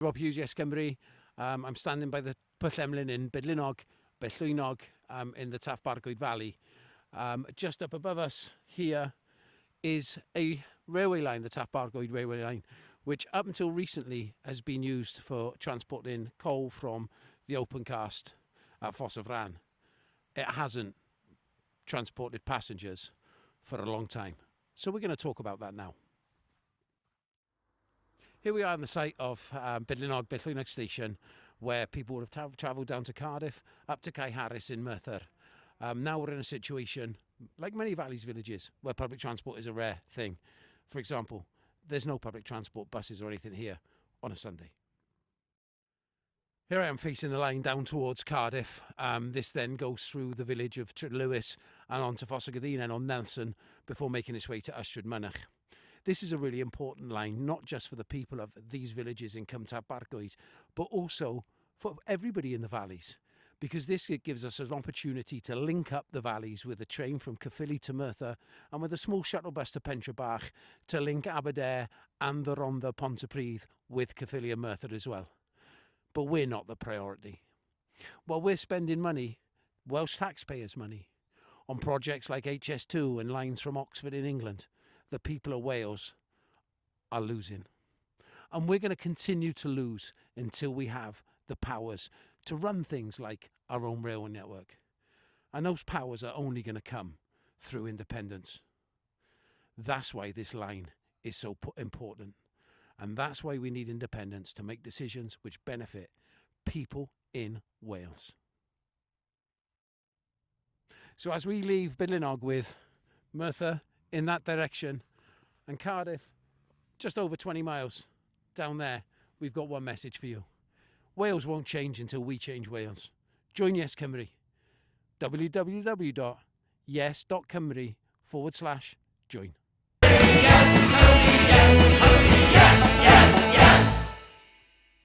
Rob Hughes, YesCymru. I'm standing by the Pwll Emlyn in Bydlynog, Bellwynog, in the Taff Bargoed Valley. Just up above us here is a railway line, the Taff Bargoed railway line, which up until recently has been used for transporting coal from the open cast at Foss of Ran. It hasn't transported passengers for a long time. So we're going to talk about that now. Here we are on the site of Bydlynog Station, where people would have travelled down to Cardiff, up to Cae Harris in Merthyr. Now we're in a situation, like many valleys villages, where public transport is a rare thing. For example, there's no public transport, buses or anything here on a Sunday. Here I am facing the line down towards Cardiff. This then goes through the village of Lewis and on to Fossagardine and on Nelson before making its way to Ystrad Mynach. This is a really important line, not just for the people of these villages in Taff Bargoed, but also for everybody in the valleys, because this gives us an opportunity to link up the valleys with a train from Caerphilly to Merthyr and with a small shuttle bus to Pentre Bach to link Aberdare and the Rhondda Pontypridd with Caerphilly and Merthyr as well. But we're not the priority. While we're spending money, Welsh taxpayers' money, on projects like HS2 and lines from Oxford in England, the people of Wales are losing. And we're going to continue to lose until we have the powers to run things like our own railway network. And those powers are only going to come through independence. That's why this line is so important. And that's why we need independence to make decisions which benefit people in Wales. So as we leave Bydlynog with Merthyr in that direction and Cardiff just over 20 miles down there, we've got one message for you. Wales won't change until we change Wales. Join YesCymru. www.yes.cymru/join.